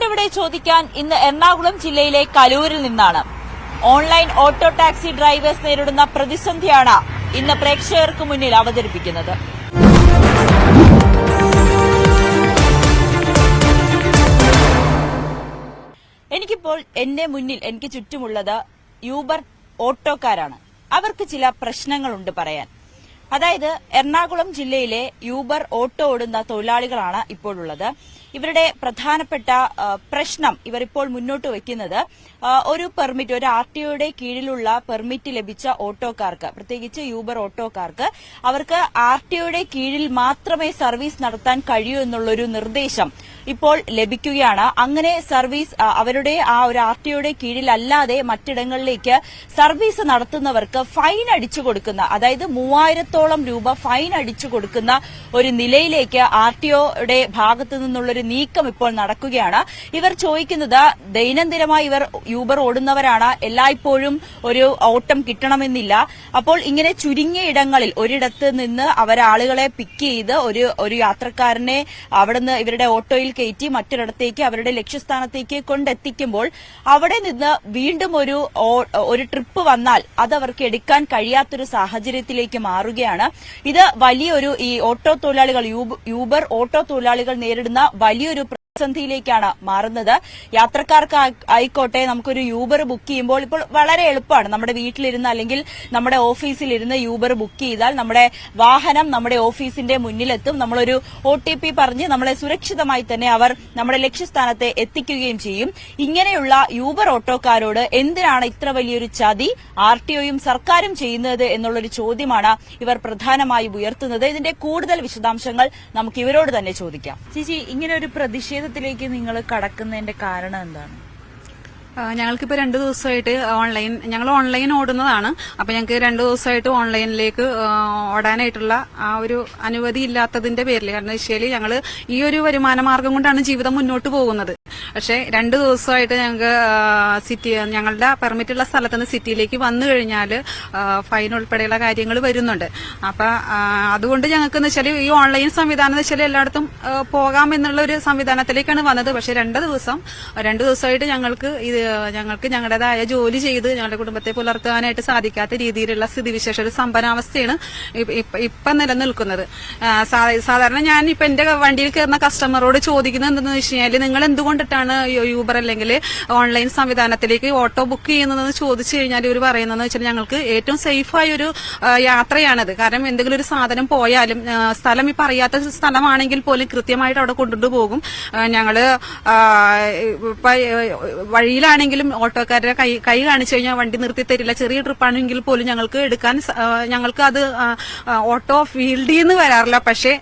കൂട്ടിവിടെ ചോദിക്കാൻ ഇന്ന് എറണാകുളം ജില്ലയിലെ കലൂരിൽ നിന്നാണ്. ഓൺലൈൻ ഓട്ടോ ടാക്സി ഡ്രൈവേഴ്സ് നേരിടുന്ന പ്രതിസന്ധിയാണ് ഇന്ന് പ്രേക്ഷകർക്ക് മുന്നിൽ അവതരിപ്പിക്കുന്നത്. എനിക്കിപ്പോൾ എന്റെ മുന്നിൽ എനിക്ക് ചുറ്റുമുള്ളത് യൂബർ ഓട്ടോക്കാരാണ്. അവർക്ക് ചില പ്രശ്നങ്ങളുണ്ട് പറയാൻ. അതായത് എറണാകുളം ജില്ലയിലെ യൂബർ ഓട്ടോ ഓടുന്ന തൊഴിലാളികളാണ് ഇപ്പോഴുള്ളത്. ഇവരുടെ പ്രധാനപ്പെട്ട പ്രശ്നം ഇവർ ഇപ്പോൾ മുന്നോട്ട് വയ്ക്കുന്നത് ഒരു പെർമിറ്റ്, ഒരു RTOയുടെ കീഴിലുള്ള പെർമിറ്റ് ലഭിച്ച ഓട്ടോക്കാർക്ക്, പ്രത്യേകിച്ച് യൂബർ ഓട്ടോക്കാർക്ക്, അവർക്ക് RTOയുടെ കീഴിൽ മാത്രമേ സർവീസ് നടത്താൻ കഴിയൂ എന്നുള്ളൊരു നിർദ്ദേശം ഇപ്പോൾ ലഭിക്കുകയാണ്. അങ്ങനെ സർവീസ് അവരുടെ ആ ഒരു RTOയുടെ കീഴിലല്ലാതെ മറ്റിടങ്ങളിലേക്ക് സർവീസ് നടത്തുന്നവർക്ക് ഫൈൻ അടിച്ചു കൊടുക്കുന്ന, അതായത് 3000-ഓളം രൂപ ഫൈൻ അടിച്ചു കൊടുക്കുന്ന ഒരു നിലയിലേക്ക് RTOയുടെ ഭാഗത്തു നിന്നുള്ളൊരു നീക്കം ഇപ്പോൾ നടക്കുകയാണ്. ഇവർ ചോദിക്കുന്നത്, ദൈനംദിനമായി ഇവർ യൂബർ ഓടുന്നവരാണ്, എല്ലായ്പ്പോഴും ഒരു ഓട്ടം കിട്ടണമെന്നില്ല. അപ്പോൾ ഇങ്ങനെ ചുരുങ്ങിയ ഇടങ്ങളിൽ ഒരിടത്ത് നിന്ന് ആളുകളെ പിക്ക് ചെയ്ത് ഒരു യാത്രക്കാരനെ അവിടുന്ന് ഇവരുടെ ഓട്ടോയിൽ കയറ്റി മറ്റൊരിടത്തേക്ക് അവരുടെ ലക്ഷ്യസ്ഥാനത്തേക്ക് കൊണ്ടെത്തിക്കുമ്പോൾ അവിടെ നിന്ന് വീണ്ടും ഒരു ട്രിപ്പ് വന്നാൽ അത് അവർക്ക് എടുക്കാൻ കഴിയാത്തൊരു സാഹചര്യത്തിലേക്ക് മാറുകയാണ്. ഇത് വലിയൊരു ഈ ഓട്ടോ തൊഴിലാളികൾ, യൂബർ ഓട്ടോ തൊഴിലാളികൾ നേരിടുന്ന വലിയൊരു പ്രതിസന്ധിയിലേക്കാണ് മാറുന്നത്. യാത്രക്കാർക്ക് ആയിക്കോട്ടെ, നമുക്കൊരു യൂബർ ബുക്ക് ചെയ്യുമ്പോൾ ഇപ്പോൾ വളരെ എളുപ്പമാണ്. നമ്മുടെ വീട്ടിലിരുന്ന് അല്ലെങ്കിൽ നമ്മുടെ ഓഫീസിലിരുന്ന് യൂബർ ബുക്ക് ചെയ്താൽ നമ്മുടെ വാഹനം നമ്മുടെ ഓഫീസിന്റെ മുന്നിലെത്തും. നമ്മളൊരു OTP പറഞ്ഞ് നമ്മളെ സുരക്ഷിതമായി തന്നെ അവർ നമ്മുടെ ലക്ഷ്യസ്ഥാനത്തെ എത്തിക്കുകയും ചെയ്യും. ഇങ്ങനെയുള്ള യൂബർ ഓട്ടോക്കാരോട് എന്തിനാണ് ഇത്ര വലിയൊരു ചതി RTOയും സർക്കാരും ചെയ്യുന്നത് എന്നുള്ളൊരു ചോദ്യമാണ് ഇവർ പ്രധാനമായും ഉയർത്തുന്നത്. ഇതിന്റെ കൂടുതൽ വിശദാംശങ്ങൾ നമുക്ക് ഇവരോട് തന്നെ ചോദിക്കാം. ചേച്ചി, ഇങ്ങനെ ഒരു പ്രതിഷേധത്തിലേക്ക് നിങ്ങൾ കടക്കുന്നതിന്റെ കാരണം എന്താണ്? ഞങ്ങൾക്കിപ്പോ 2 ദിവസമായിട്ട് ഞങ്ങൾ ഓൺലൈൻ ഓടുന്നതാണ്. അപ്പൊ ഞങ്ങൾക്ക് 2 ദിവസമായിട്ട് ഓൺലൈനിലേക്ക് ഓടാനായിട്ടുള്ള ആ ഒരു അനുമതി ഇല്ലാത്തതിന്റെ പേരിൽ, കാരണം വെച്ചാൽ ഞങ്ങള് ഈ ഒരു വരുമാന മാർഗം കൊണ്ടാണ് ജീവിതം മുന്നോട്ട് പോകുന്നത്. പക്ഷെ 2 ദിവസമായിട്ട് ഞങ്ങൾക്ക് ഞങ്ങളുടെ പെർമിറ്റുള്ള സ്ഥലത്തുനിന്ന് സിറ്റിയിലേക്ക് വന്നു കഴിഞ്ഞാൽ ഫൈൻ ഉൾപ്പെടെയുള്ള കാര്യങ്ങൾ വരുന്നുണ്ട്. അപ്പൊ അതുകൊണ്ട് ഞങ്ങൾക്ക് എന്ന് വെച്ചാൽ ഈ ഓൺലൈൻ സംവിധാനം എന്ന് വെച്ചാൽ എല്ലായിടത്തും പോകാം എന്നുള്ള ഒരു സംവിധാനത്തിലേക്കാണ് വന്നത്. പക്ഷെ 2 ദിവസമായിട്ട് ഞങ്ങൾക്ക് ഞങ്ങളുടേതായ ജോലി ചെയ്ത് ഞങ്ങളുടെ കുടുംബത്തെ പുലർത്താനായിട്ട് സാധിക്കാത്ത രീതിയിലുള്ള സ്ഥിതിവിശേഷ ഒരു സമ്പന്നാവസ്ഥയാണ് ഇപ്പൊ നിലനിൽക്കുന്നത്. സാധാരണ ഞാൻ ഇപ്പൊ എന്റെ വണ്ടിയിൽ കയറുന്ന കസ്റ്റമറോട് ചോദിക്കുന്നത് എന്തെന്ന് വെച്ച് കഴിഞ്ഞാൽ, നിങ്ങൾ എന്തുകൊണ്ടിട്ടാണ് യൂബർ അല്ലെങ്കിൽ ഓൺലൈൻ സംവിധാനത്തിലേക്ക് ഓട്ടോ ബുക്ക് ചെയ്യുന്നതെന്ന് ചോദിച്ചു കഴിഞ്ഞാൽ ഇവർ പറയുന്നതെന്ന് വെച്ചാൽ, ഞങ്ങൾക്ക് ഏറ്റവും സേഫായ ഒരു യാത്രയാണത്. കാരണം എന്തെങ്കിലും ഒരു സാധനം പോയാലും സ്ഥലം ഇപ്പൊ അറിയാത്ത സ്ഥലമാണെങ്കിൽ പോലും കൃത്യമായിട്ട് അവിടെ കൊണ്ടുപോകും. ഞങ്ങള് വഴിയിലാണെങ്കിലും ഓട്ടോക്കാരുടെ കൈ കാണിച്ചു കഴിഞ്ഞാൽ വണ്ടി നിർത്തി തരില്ല. ചെറിയ ട്രിപ്പാണെങ്കിൽ പോലും ഞങ്ങൾക്ക് അത് ഓട്ടോ ഫീൽഡിൽ നിന്ന് വരാറില്ല. പക്ഷെ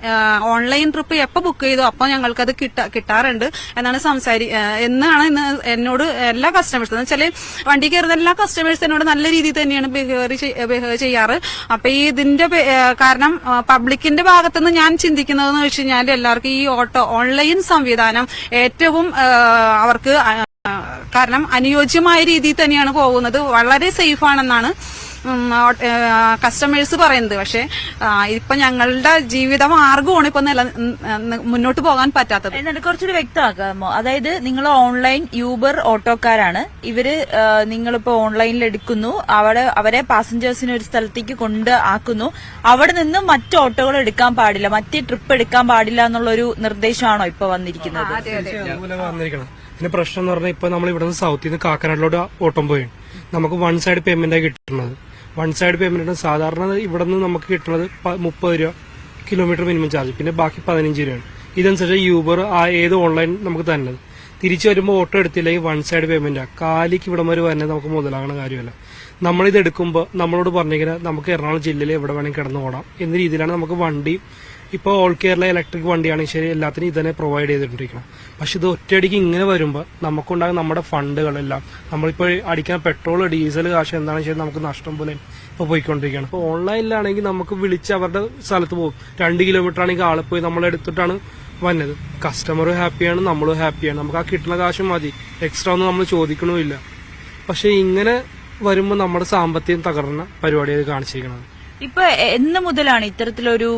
ഓൺലൈൻ ട്രിപ്പ് എപ്പോ ബുക്ക് ചെയ്തോ അപ്പൊ ഞങ്ങൾക്കത് കിട്ടാറുണ്ട് എന്നാണ് ഇന്ന് എന്നോട് എല്ലാ കസ്റ്റമേഴ്സും, എന്ന് വെച്ചാല് വണ്ടി കയറുന്ന എല്ലാ കസ്റ്റമേഴ്സും എന്നോട് നല്ല രീതിയിൽ തന്നെയാണ് ബിഹേവ് ചെയ്യാറ്. അപ്പൊ ഇതിന്റെ കാരണം പബ്ലിക്കിന്റെ ഭാഗത്തുനിന്ന് ഞാൻ ചിന്തിക്കുന്നതെന്ന് വെച്ച് കഴിഞ്ഞാൽ, എല്ലാവർക്കും ഈ ഓൺലൈൻ സംവിധാനം ഏറ്റവും അവർക്ക് കാരണം അനുയോജ്യമായ രീതിയിൽ തന്നെയാണ് പോകുന്നത്. വളരെ സേഫ് ആണെന്നാണ് കസ്റ്റമേഴ്സ് പറയുന്നത്. പക്ഷെ ഇപ്പൊ ഞങ്ങളുടെ ജീവിത മാർഗമാണ് ഇപ്പൊ മുന്നോട്ട് പോകാൻ പറ്റാത്തത്. എന്നിട്ട് കുറച്ചുകൂടി വ്യക്തമാക്കാമോ? അതായത് നിങ്ങൾ ഓൺലൈൻ യൂബർ ഓട്ടോക്കാരാണ്. ഇവര് നിങ്ങളിപ്പോ ഓൺലൈനിൽ എടുക്കുന്നു, അവരെ പാസഞ്ചേഴ്സിനെ ഒരു സ്ഥലത്തേക്ക് ആക്കുന്നു. അവിടെ നിന്ന് മറ്റു ഓട്ടോകൾ എടുക്കാൻ പാടില്ല, മറ്റേ ട്രിപ്പ് എടുക്കാൻ പാടില്ല എന്നുള്ളൊരു നിർദ്ദേശമാണോ ഇപ്പൊ വന്നിരിക്കുന്നത്? ഇതിന്റെ പ്രശ്നം എന്ന് പറഞ്ഞാൽ, ഇപ്പൊ നമ്മൾ ഇവിടെ നിന്ന് സൗത്തിൽ നിന്ന് കാക്കനാടിലോട്ട് ഓട്ടം പോയി നമുക്ക് 1 സൈഡ് പേയ്മെന്റാണ് കിട്ടുന്നത്. 1 സൈഡ് പേയ്മെന്റ് സാധാരണ ഇവിടെ നിന്ന് നമുക്ക് കിട്ടുന്നത് 30 രൂപ കിലോമീറ്റർ മിനിമം ചാർജ്, പിന്നെ ബാക്കി 15 രൂപയാണ്. ഇതനുസരിച്ച് യൂബർ ഏത് ഓൺലൈൻ നമുക്ക് തന്നത്. തിരിച്ചു വരുമ്പോൾ ഓട്ടോ എടുത്തില്ലെങ്കിൽ 1 സൈഡ് പേയ്മെന്റാണ്. കാലിക്ക് ഇവിടം വരെ വരുന്നത് നമുക്ക് മുതലാകുന്ന കാര്യമല്ല. നമ്മളിത് എടുക്കുമ്പോൾ നമ്മളോട് പറഞ്ഞിരിക്കുന്നത് നമുക്ക് എറണാകുളം ജില്ലയിൽ എവിടെ വേണമെങ്കിൽ കിടന്നു ഓടാം എന്ന രീതിയിലാണ് നമുക്ക് വണ്ടി. ഇപ്പോൾ ഓൾ കേരള ഇലക്ട്രിക് വണ്ടിയാണെങ്കിൽ ശരി, എല്ലാത്തിനും ഇതന്നെ പ്രൊവൈഡ് ചെയ്തിട്ടുണ്ടിരിക്കണം. പക്ഷെ ഇത് ഒറ്റയടിക്ക് ഇങ്ങനെ വരുമ്പോൾ നമുക്കുണ്ടാകും നമ്മുടെ ഫണ്ടുകളെല്ലാം, നമ്മളിപ്പോൾ അടിക്കാൻ പെട്രോൾ ഡീസൽ കാശ് എന്താണെന്ന് ശരി നമുക്ക് നഷ്ടം പോലെ ഇപ്പോൾ പോയിക്കൊണ്ടിരിക്കുകയാണ്. ഇപ്പോൾ ഓൺലൈനിലാണെങ്കിൽ നമുക്ക് വിളിച്ച് അവരുടെ സ്ഥലത്ത് പോകും. 2 കിലോമീറ്റർ ആണെങ്കിൽ ആളെ പോയി നമ്മളെടുത്തിട്ടാണ് വന്നത്. കസ്റ്റമറും ഹാപ്പിയാണ്, നമ്മളും ഹാപ്പിയാണ്. നമുക്ക് ആ കിട്ടുന്ന കാശ് മതി, എക്സ്ട്രാ ഒന്നും നമ്മൾ ചോദിക്കണമില്ല. പക്ഷെ ഇങ്ങനെ വരുമ്പോൾ നമ്മുടെ സാമ്പത്തികം തകർന്ന പരിപാടിയാണ് കാണിച്ചിരിക്കുന്നത്. ഇപ്പൊ എന്ന് മുതലാണ് ഇത്തരത്തിലൊരു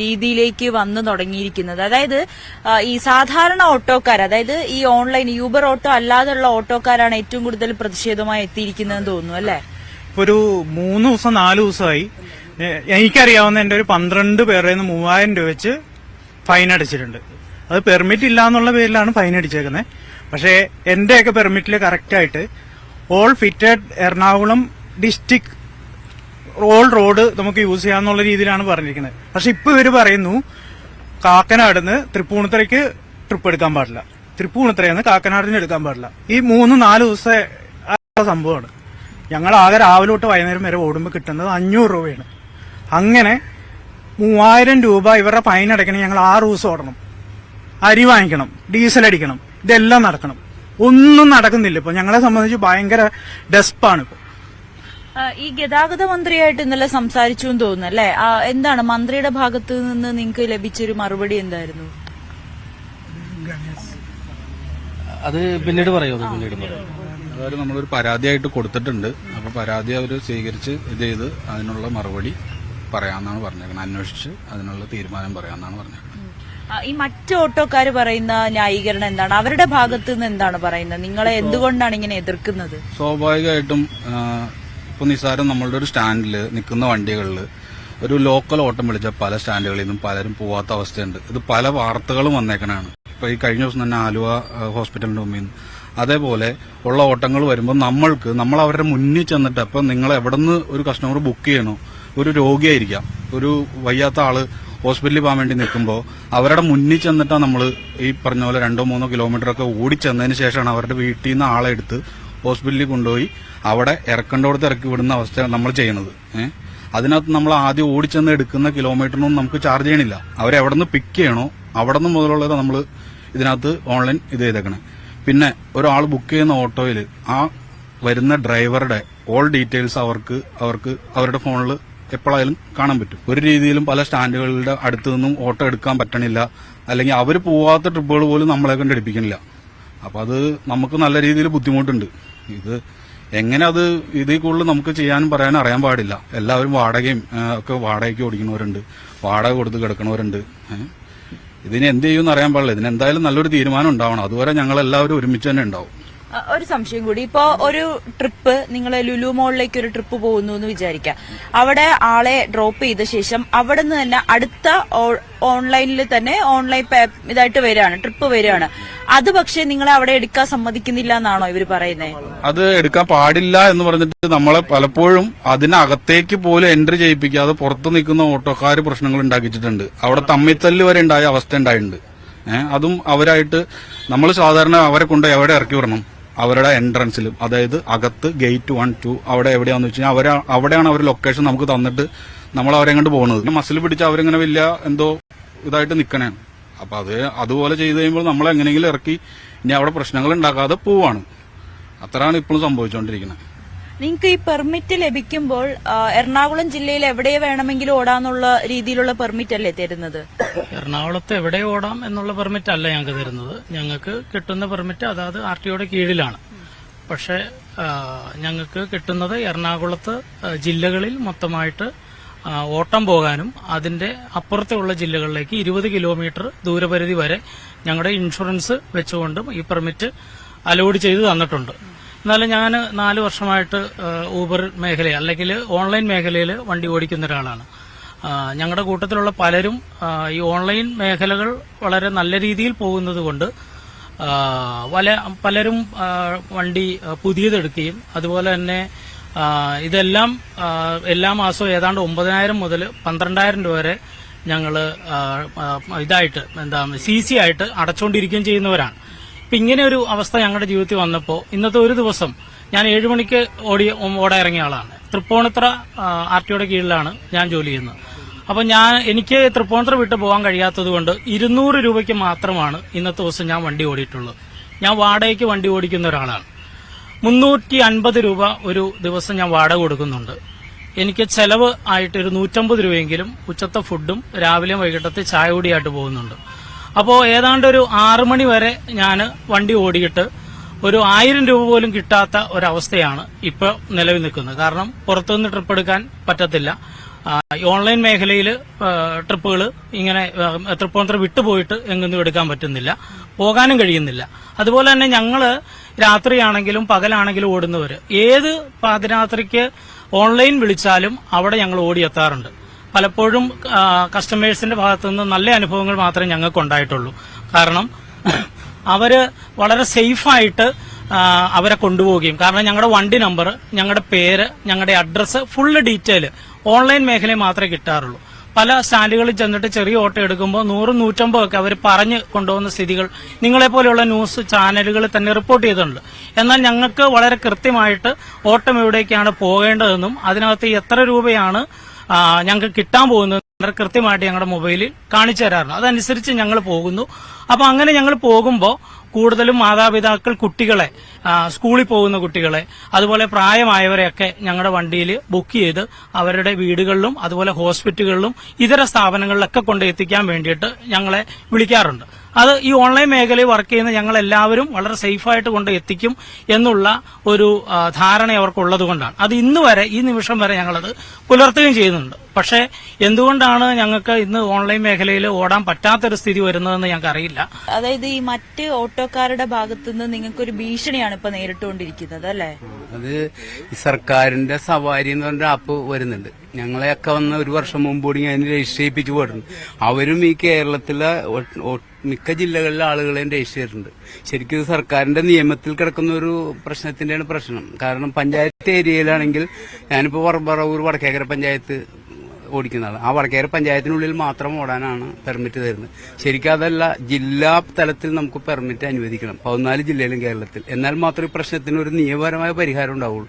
രീതിയിലേക്ക് വന്നു തുടങ്ങിയിരിക്കുന്നത്. അതായത് ഈ സാധാരണ ഓട്ടോക്കാർ, അതായത് ഈ ഓൺലൈൻ യൂബർ ഓട്ടോ അല്ലാതെയുള്ള ഓട്ടോക്കാരാണ് ഏറ്റവും കൂടുതൽ പ്രതിഷേധമായി എത്തിയിരിക്കുന്നതെന്ന് തോന്നുന്നു അല്ലേ? ഒരു 3 ദിവസം 4 ദിവസമായി എനിക്കറിയാവുന്ന എന്റെ ഒരു 12 പേരുടെ 3000 രൂപ വെച്ച് ഫൈൻ അടിച്ചിട്ടുണ്ട്. അത് പെർമിറ്റ് ഇല്ല എന്നുള്ള പേരിലാണ് ഫൈൻ അടിച്ചേക്കുന്നത്. പക്ഷേ എന്റെയൊക്കെ പെർമിറ്റിൽ കറക്റ്റായിട്ട് all fitted Ernakulam district all road നമുക്ക് യൂസ് ചെയ്യാന്നുള്ള രീതിയിലാണ് പറഞ്ഞിരിക്കുന്നത്. പക്ഷെ ഇപ്പൊ ഇവര് പറയുന്നു കാക്കനാടുന്ന് തൃപ്പൂണിത്തുറയ്ക്ക് ട്രിപ്പ് എടുക്കാൻ പാടില്ല, തൃപ്പൂണിത്തുറയിൽ നിന്ന് കാക്കനാടിന് എടുക്കാൻ പാടില്ല. ഈ 3-4 ദിവസത്തെ സംഭവമാണ്. ഞങ്ങൾ ആകെ രാവിലെ തൊട്ട് വൈകുന്നേരം വരെ ഓടുമ്പോൾ കിട്ടുന്നത് 500 രൂപയാണ്. അങ്ങനെ 3000 രൂപ ഇവരുടെ ഫൈൻ അടയ്ക്കണം. ഞങ്ങൾ 6 ദിവസം ഓടണം, അരി വാങ്ങിക്കണം, ഡീസൽ അടിക്കണം, ഇതെല്ലാം നടക്കണം. ഒന്നും നടക്കുന്നില്ല. ഇപ്പൊ ഞങ്ങളെ സംബന്ധിച്ച് ഭയങ്കര ഡെസ്പാണ്. ഇപ്പൊ ഈ ഗതാഗത മന്ത്രിയായിട്ട് ഇന്നലെ സംസാരിച്ചു എന്ന് തോന്നുന്നു അല്ലെ? എന്താണ് മന്ത്രിയുടെ ഭാഗത്ത് നിന്ന് നിങ്ങൾക്ക് ലഭിച്ചൊരു മറുപടി എന്തായിരുന്നു? അത് പിന്നീട് പറയൂ. അതായത് നമ്മളൊരു പരാതിയായിട്ട് കൊടുത്തിട്ടുണ്ട്. അപ്പൊ പരാതി അവർ സ്വീകരിച്ച് ഇത് ചെയ്ത് അതിനുള്ള മറുപടി പറയാമെന്നാണ് പറഞ്ഞേക്കുന്നത്. അന്വേഷിച്ച് അതിനുള്ള തീരുമാനം പറയാമെന്നാണ് പറഞ്ഞേക്കുന്നത്. ഈ മറ്റു ഓട്ടോക്കാർ പറയുന്ന ന്യായീകരണം എന്താണ്? അവരുടെ ഭാഗത്ത് നിന്ന് എന്താണ് പറയുന്നത്? നിങ്ങളെ എന്തുകൊണ്ടാണ് ഇങ്ങനെ എതിർക്കുന്നത്? സ്വാഭാവികമായിട്ടും ഇപ്പൊ നിസ്സാരം നമ്മളുടെ ഒരു സ്റ്റാൻഡിൽ നിൽക്കുന്ന വണ്ടികളിൽ ഒരു ലോക്കൽ ഓട്ടം വിളിച്ച പല സ്റ്റാൻഡുകളിൽ നിന്നും പലരും പോവാത്ത അവസ്ഥയുണ്ട്. ഇത് പല വാർത്തകളും വന്നേക്കണാണ്. ഇപ്പൊ ഈ കഴിഞ്ഞ ദിവസം തന്നെ ആലുവ ഹോസ്പിറ്റലിന്റെ മുമ്പിൽ നിന്ന് അതേപോലെ ഉള്ള ഓട്ടങ്ങൾ വരുമ്പോൾ നമ്മൾ അവരുടെ മുന്നിൽ ചെന്നിട്ട്, അപ്പൊ നിങ്ങൾ എവിടെ നിന്ന് ഒരു കസ്റ്റമർ ബുക്ക് ചെയ്യണോ, ഒരു രോഗിയായിരിക്കാം, ഒരു വയ്യാത്ത ആള് ഹോസ്പിറ്റലിൽ പോകാൻ വേണ്ടി നിൽക്കുമ്പോൾ അവരുടെ മുന്നിൽ ചെന്നിട്ടാണ് നമ്മൾ ഈ പറഞ്ഞ പോലെ 2-3 കിലോമീറ്റർ ഒക്കെ ഓടിച്ചെന്നതിന് ശേഷമാണ് അവരുടെ വീട്ടിൽ നിന്ന് ആളെ എടുത്ത് ഹോസ്പിറ്റലിൽ കൊണ്ടുപോയി അവിടെ ഇറക്കേണ്ടോടത്ത് ഇറക്കി വിടുന്ന അവസ്ഥയാണ് നമ്മൾ ചെയ്യുന്നത്. അതിനകത്ത് നമ്മൾ ആദ്യം ഓടിച്ചെന്ന് എടുക്കുന്ന കിലോമീറ്ററിനൊന്നും നമുക്ക് ചാർജ് ചെയ്യണില്ല. അവരെവിടെ നിന്ന് പിക്ക് ചെയ്യണോ അവിടെ നിന്ന് മുതലുള്ളത് നമ്മൾ ഇതിനകത്ത് ഓൺലൈൻ ഇത് ചെയ്തേക്കണേ. പിന്നെ ഒരാൾ ബുക്ക് ചെയ്യുന്ന ഓട്ടോയിൽ ആ വരുന്ന ഡ്രൈവറുടെ ഓൾ ഡീറ്റെയിൽസ് അവർക്ക് അവരുടെ ഫോണിൽ എപ്പോഴായാലും കാണാൻ പറ്റും. ഒരു രീതിയിലും പല സ്റ്റാൻഡുകളുടെ അടുത്ത് നിന്നും ഓട്ടോ എടുക്കാൻ പറ്റണില്ല, അല്ലെങ്കിൽ അവർ പോവാത്ത ട്രിപ്പുകൾ പോലും നമ്മളെ കൊണ്ട് എടുപ്പിക്കണില്ല. അപ്പൊ അത് നമുക്ക് നല്ല രീതിയിൽ ബുദ്ധിമുട്ടുണ്ട്. ഇത് എങ്ങനെ അത് ഇതിൽ കൂടുതൽ നമുക്ക് ചെയ്യാനും പറയാനും അറിയാൻ പാടില്ല. എല്ലാവരും വാടകയും ഒക്കെ വാടകയ്ക്ക് ഓടിക്കുന്നവരുണ്ട്, വാടക കൊടുത്ത് കിടക്കുന്നവരുണ്ട്. ഇതിന് എന്ത് ചെയ്യുമെന്ന് അറിയാൻ പാടില്ല. ഇതിന് എന്തായാലും നല്ലൊരു തീരുമാനം ഉണ്ടാവണം. അതുവരെ ഞങ്ങൾ എല്ലാവരും ഒരുമിച്ച് തന്നെ ഉണ്ടാവും. ഒരു സംശയം കൂടി. ഇപ്പോ ഒരു ട്രിപ്പ്, നിങ്ങൾ ലുലു മോളിലേക്ക് ഒരു ട്രിപ്പ് പോകുന്നു എന്ന് വിചാരിക്കാം. അവിടെ ആളെ ഡ്രോപ്പ് ചെയ്ത ശേഷം അവിടെ നിന്ന് തന്നെ അടുത്ത ഓൺലൈനിൽ തന്നെ ഓൺലൈൻ ഇതായിട്ട് വരികയാണ്, ട്രിപ്പ് വരികയാണ്. അത് പക്ഷേ നിങ്ങളെ അവിടെ എടുക്കാൻ സമ്മതിക്കുന്നില്ല എന്നാണോ ഇവർ പറയുന്നത്? അത് എടുക്കാൻ പാടില്ല എന്ന് പറഞ്ഞിട്ട് നമ്മളെ പലപ്പോഴും അതിനകത്തേക്ക് പോലും എൻട്രി ചെയ്യിപ്പിക്കാതെ പുറത്ത് നിൽക്കുന്ന ഓട്ടോക്കാർ പ്രശ്നങ്ങൾ ഉണ്ടാക്കിച്ചിട്ടുണ്ട്. അവിടെ തമ്മിത്തല്ല് വരെ ഉണ്ടായ അവസ്ഥ ഉണ്ടായിട്ടുണ്ട്. അതും അവരായിട്ട് നമ്മൾ സാധാരണ അവരെ കൊണ്ട് എവിടെ ഇറക്കി വിടണം? അവരുടെ എൻട്രൻസിലും, അതായത് അകത്ത് ഗേറ്റ് 1, 2 അവിടെ എവിടെയാന്ന് വെച്ച് കഴിഞ്ഞാൽ അവിടെയാണ് അവർ ലൊക്കേഷൻ നമുക്ക് തന്നിട്ട് നമ്മൾ അവരെ കണ്ട് പോകുന്നത്. പിന്നെ മസിൽ പിടിച്ച് അവരിങ്ങനെ വലിയ എന്തോ ഇതായിട്ട് നിൽക്കണേ. അപ്പൊ അതുപോലെ ചെയ്ത് കഴിയുമ്പോൾ നമ്മൾ എങ്ങനെയെങ്കിലും ഇറക്കി ഇനി അവിടെ പ്രശ്നങ്ങൾ ഉണ്ടാക്കാതെ പോവാണ്. അത്രയാണ് ഇപ്പോഴും സംഭവിച്ചുകൊണ്ടിരിക്കുന്നത്. നിങ്ങൾക്ക് ഈ പെർമിറ്റ് ലഭിക്കുമ്പോൾ എറണാകുളം ജില്ലയിൽ എവിടെ വേണമെങ്കിലും ഓടാന്നുള്ള രീതിയിലുള്ള പെർമിറ്റ് അല്ലേ തരുന്നത്? എറണാകുളത്ത് എവിടെ ഓടാം എന്നുള്ള പെർമിറ്റ് അല്ല ഞങ്ങൾക്ക് തരുന്നത്. ഞങ്ങൾക്ക് കിട്ടുന്ന പെർമിറ്റ് അതായത് ആർടിഒയുടെ കീഴിലാണ്. പക്ഷെ ഞങ്ങൾക്ക് കിട്ടുന്നത് എറണാകുളത്ത് ജില്ലകളിൽ മൊത്തമായിട്ട് ഓട്ടം പോകാനും അതിന്റെ അപ്പുറത്തുള്ള ജില്ലകളിലേക്ക് 20 കിലോമീറ്റർ ദൂരപരിധി വരെ ഞങ്ങളുടെ ഇൻഷുറൻസ് വെച്ചുകൊണ്ടും ഈ പെർമിറ്റ് അലോഡ് ചെയ്ത് തന്നിട്ടുണ്ട്. എന്നാലും ഞാൻ 4 വർഷമായിട്ട് ഊബർ മേഖല അല്ലെങ്കിൽ ഓൺലൈൻ മേഖലയിൽ വണ്ടി ഓടിക്കുന്ന ഒരാളാണ്. ഞങ്ങളുടെ കൂട്ടത്തിലുള്ള പലരും ഈ ഓൺലൈൻ മേഖലകൾ വളരെ നല്ല രീതിയിൽ പോകുന്നത് കൊണ്ട് പലരും വണ്ടി പുതിയതെടുക്കുകയും അതുപോലെ തന്നെ ഇതെല്ലാം എല്ലാ മാസവും ഏതാണ്ട് 9,000 മുതൽ 12,000 രൂപ വരെ ഞങ്ങൾ ഇതായിട്ട് CC ആയിട്ട് അടച്ചുകൊണ്ടിരിക്കുകയും ചെയ്യുന്നവരാണ്. ഇപ്പൊ ഇങ്ങനെ ഒരു അവസ്ഥ ഞങ്ങളുടെ ജീവിതത്തിൽ വന്നപ്പോൾ ഇന്നത്തെ ഒരു ദിവസം ഞാൻ 7 മണിക്ക് ഓടാൻ ഇറങ്ങിയ ആളാണ്. തൃപ്പൂണിത്തുറ ആർടിഒയുടെ കീഴിലാണ് ഞാൻ ജോലി ചെയ്യുന്നത്. അപ്പൊ എനിക്ക് തൃപ്പൂണിത്തുറ വിട്ട് പോകാൻ കഴിയാത്തത് കൊണ്ട് 200 രൂപയ്ക്ക് മാത്രമാണ് ഇന്നത്തെ ദിവസം ഞാൻ വണ്ടി ഓടിയിട്ടുള്ളത്. ഞാൻ വാടകയ്ക്ക് വണ്ടി ഓടിക്കുന്ന ഒരാളാണ്. 350 രൂപ ഒരു ദിവസം ഞാൻ വാടക കൊടുക്കുന്നുണ്ട്. എനിക്ക് ചെലവ് ആയിട്ട് ഒരു 150 രൂപയെങ്കിലും ഉച്ചത്തെ ഫുഡും രാവിലെയും വൈകിട്ടത്തെ ചായ കൂടിയായിട്ട് പോകുന്നുണ്ട്. അപ്പോൾ ഏതാണ്ട് ഒരു 6 മണി വരെ ഞാൻ വണ്ടി ഓടിയിട്ട് ഒരു 1000 രൂപ പോലും കിട്ടാത്ത ഒരവസ്ഥയാണ് ഇപ്പോൾ നിലവിൽ നിൽക്കുന്നത്. കാരണം പുറത്തുനിന്ന് ട്രിപ്പ് എടുക്കാൻ പറ്റത്തില്ല. ഈ ഓൺലൈൻ മേഖലയിൽ ട്രിപ്പുകൾ ഇങ്ങനെ തൃപ്പൂണിത്തുറ വിട്ടുപോയിട്ട് എങ്ങൊന്നും എടുക്കാൻ പറ്റുന്നില്ല, പോകാനും കഴിയുന്നില്ല. അതുപോലെ തന്നെ ഞങ്ങള് രാത്രിയാണെങ്കിലും പകലാണെങ്കിലും ഓടുന്നവര് ഏത് പാതിരാത്രിക്ക് ഓൺലൈൻ വിളിച്ചാലും അവിടെ ഞങ്ങൾ ഓടിയെത്താറുണ്ട്. പലപ്പോഴും കസ്റ്റമേഴ്സിന്റെ ഭാഗത്തുനിന്ന് നല്ല അനുഭവങ്ങൾ മാത്രമേ ഞങ്ങൾക്ക് ഉണ്ടായിട്ടുള്ളൂ. കാരണം അവര് വളരെ സേഫായിട്ട് അവരെ കൊണ്ടുപോവുകയും, കാരണം ഞങ്ങളുടെ വണ്ടി നമ്പർ, ഞങ്ങളുടെ പേര്, ഞങ്ങളുടെ അഡ്രസ്സ്, ഫുള്ള് ഡീറ്റെയിൽ ഓൺലൈൻ മേഖലയിൽ മാത്രമേ കിട്ടാറുള്ളൂ. പല സ്റ്റാൻഡുകളിൽ ചെന്നിട്ട് ചെറിയ ഓട്ടോ എടുക്കുമ്പോൾ 100-150 ഒക്കെ അവർ പറഞ്ഞ് കൊണ്ടുപോകുന്ന സ്ഥിതികൾ നിങ്ങളെപ്പോലെയുള്ള ന്യൂസ് ചാനലുകൾ തന്നെ റിപ്പോർട്ട് ചെയ്തിട്ടുണ്ട്. എന്നാൽ ഞങ്ങൾക്ക് വളരെ കൃത്യമായിട്ട് ഓട്ടം എവിടേക്കാണ് പോകേണ്ടതെന്നും അതിനകത്ത് എത്ര രൂപയാണ് ഞങ്ങൾക്ക് കിട്ടാൻ പോകുന്നത് വളരെ കൃത്യമായിട്ട് ഞങ്ങളുടെ മൊബൈലിൽ കാണിച്ചു തരാറുണ്ട്. അതനുസരിച്ച് ഞങ്ങൾ പോകുന്നു. അപ്പൊ അങ്ങനെ ഞങ്ങൾ പോകുമ്പോൾ കൂടുതലും മാതാപിതാക്കൾ കുട്ടികളെ, സ്കൂളിൽ പോകുന്ന കുട്ടികളെ, അതുപോലെ പ്രായമായവരെയൊക്കെ ഞങ്ങളുടെ വണ്ടിയിൽ ബുക്ക് ചെയ്ത് അവരുടെ വീടുകളിലും അതുപോലെ ഹോസ്പിറ്റലുകളിലും ഇതര സ്ഥാപനങ്ങളിലൊക്കെ കൊണ്ട് എത്തിക്കാൻ വേണ്ടിയിട്ട് ഞങ്ങളെ വിളിക്കാറുണ്ട്. അത് ഈ ഓൺലൈൻ മേഖലയിൽ വർക്ക് ചെയ്യുന്ന ഞങ്ങൾ എല്ലാവരും വളരെ സേഫായിട്ട് കൊണ്ട് എത്തിക്കും എന്നുള്ള ഒരു ധാരണ അവർക്കുള്ളത് കൊണ്ടാണ് അത് ഇന്ന് വരെ, ഈ നിമിഷം വരെ ഞങ്ങളത് പുലർത്തുകയും ചെയ്യുന്നുണ്ട്. പക്ഷേ എന്തുകൊണ്ടാണ് ഞങ്ങൾക്ക് ഇന്ന് ഓൺലൈൻ മേഖലയിൽ ഓടാൻ പറ്റാത്തൊരു സ്ഥിതി വരുന്നതെന്ന് ഞങ്ങൾക്ക് അറിയില്ല. അതായത് ഈ മറ്റ് ഓട്ടോക്കാരുടെ ഭാഗത്തുനിന്ന് നിങ്ങൾക്കൊരു ഭീഷണിയാണ് ഇപ്പൊ നേരിട്ടുകൊണ്ടിരിക്കുന്നത് അല്ലേ? അത് ഈ സർക്കാരിന്റെ സവാരി എന്ന് പറഞ്ഞ ആപ്പ് വരുന്നുണ്ട്. ഞങ്ങളെയൊക്കെ വന്ന് ഒരു വർഷം മുമ്പ് കൂടി അതിന് രജിസ്റ്റർ ചെയ്യിപ്പിച്ചു പോയിട്ടുണ്ട്. അവരും ഈ കേരളത്തിലെ മിക്ക ജില്ലകളിലെ ആളുകളെയും രജിസ്റ്റർ ചെയ്തിട്ടുണ്ട്. ശരിക്കും ഇത് സർക്കാരിന്റെ നിയമത്തിൽ കിടക്കുന്ന ഒരു പ്രശ്നത്തിന്റെയാണ് പ്രശ്നം. കാരണം പഞ്ചായത്ത് ഏരിയയിലാണെങ്കിൽ ഞാനിപ്പോ പറവൂർ വടക്കേക്കര പഞ്ചായത്ത് ഓടിക്കുന്ന ആളാണ്. ആ വടക്കേക്കര പഞ്ചായത്തിനുള്ളിൽ മാത്രം ഓടാനാണ് പെർമിറ്റ് തരുന്നത്. ശരിക്കും അതല്ല, ജില്ലാ തലത്തിൽ നമുക്ക് പെർമിറ്റ് അനുവദിക്കണം, 14 ജില്ലയിലും കേരളത്തിൽ. എന്നാൽ മാത്രമേ ഈ പ്രശ്നത്തിന് ഒരു നിയമപരമായ പരിഹാരം ഉണ്ടാവുള്ളൂ.